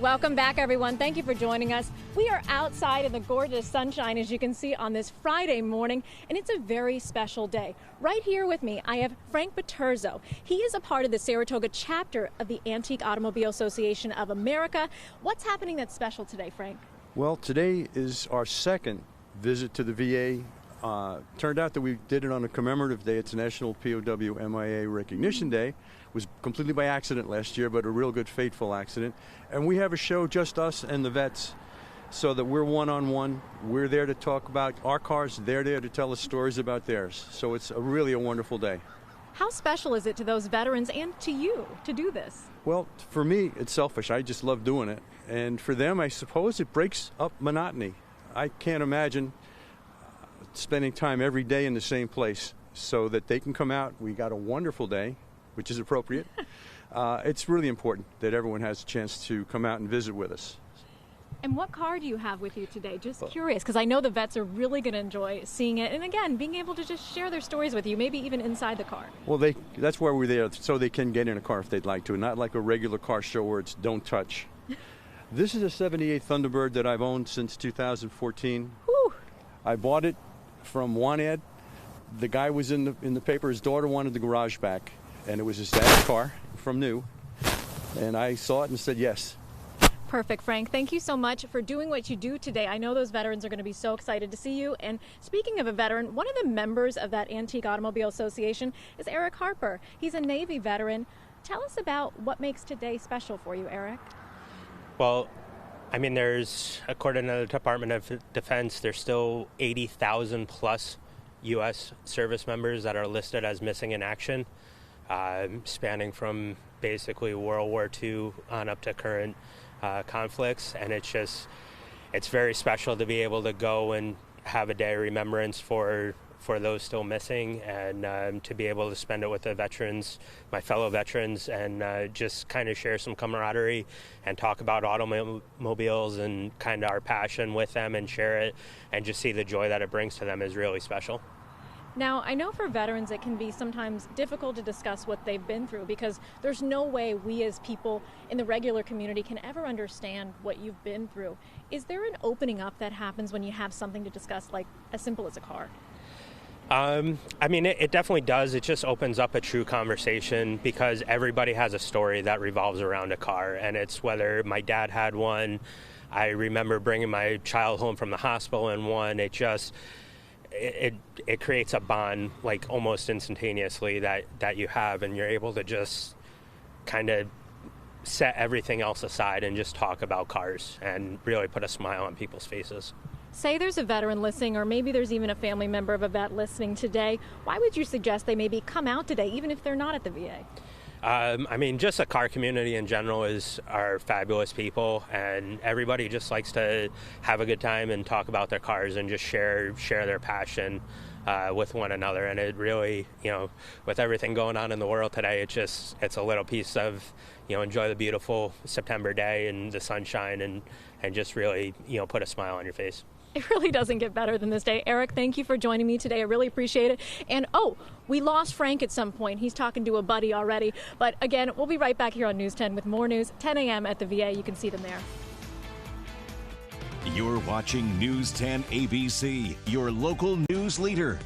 Welcome back, everyone. Thank you for joining us. We are outside in the gorgeous sunshine, as you can see, on this Friday morning, and it's a very special day. Right here with me, I have Frank Biterzo. He is a part of the Saratoga chapter of the Antique Automobile Association of America. What's happening that's special today, Frank? Well, today is our second visit to the VA. Turned out that we did it on a commemorative day. It's National POW MIA Recognition Day. It was completely by accident last year, but a real good, fateful accident. And we have a show, just us and the vets, so that we're one-on-one. We're there to talk about our cars. They're there to tell us stories about theirs. So it's really a wonderful day. How special is it to those veterans and to you to do this? Well, for me, it's selfish. I just love doing it. And for them, I suppose it breaks up monotony. I can't imagine spending time every day in the same place so that they can come out. We got a wonderful day, which is appropriate. It's really important that everyone has a chance to come out and visit with us. And what car do you have with you today? Just curious, because I know the vets are really going to enjoy seeing it. And again, being able to just share their stories with you, maybe even inside the car. Well, that's why we're there, so they can get in a car if they'd like to, not like a regular car show where it's don't touch. This is a 78 Thunderbird that I've owned since 2014. Whew. I bought it from Wanad. The guy was in the paper. His daughter wanted the garage back, and it was his dad's car from new. And I saw it and said yes. Perfect, Frank. Thank you so much for doing what you do today. I know those veterans are going to be so excited to see you. And speaking of a veteran, one of the members of that Antique Automobile Association is Eric Harper. He's a Navy veteran. Tell us about what makes today special for you, Eric. Well, I mean, according to the Department of Defense, there's still 80,000 plus U.S. service members that are listed as missing in action, spanning from basically World War II on up to current conflicts. And it's very special to be able to go and have a day of remembrance for those still missing, and to be able to spend it with the veterans, my fellow veterans, and just kind of share some camaraderie and talk about automobiles and kind of our passion with them and share it and just see the joy that it brings to them is really special. Now, I know for veterans it can be sometimes difficult to discuss what they've been through because there's no way we as people in the regular community can ever understand what you've been through. Is there an opening up that happens when you have something to discuss, like as simple as a car? I mean, it definitely does. It just opens up a true conversation because everybody has a story that revolves around a car. And it's whether my dad had one, I remember bringing my child home from the hospital in one. It creates a bond like almost instantaneously that you have, and you're able to just kind of set everything else aside and just talk about cars and really put a smile on people's faces. Say there's a veteran listening, or maybe there's even a family member of a vet listening today. Why would you suggest they maybe come out today, even if they're not at the VA? I mean, just the car community in general are fabulous people, and everybody just likes to have a good time and talk about their cars and just share their passion with one another. And it really, with everything going on in the world today, it's a little piece of, enjoy the beautiful September day and the sunshine and just really, put a smile on your face. It really doesn't get better than this day. Eric, thank you for joining me today. I really appreciate it. And, we lost Frank at some point. He's talking to a buddy already. But, again, we'll be right back here on News 10 with more news, 10 a.m. at the VA. You can see them there. You're watching News 10 ABC, your local news leader.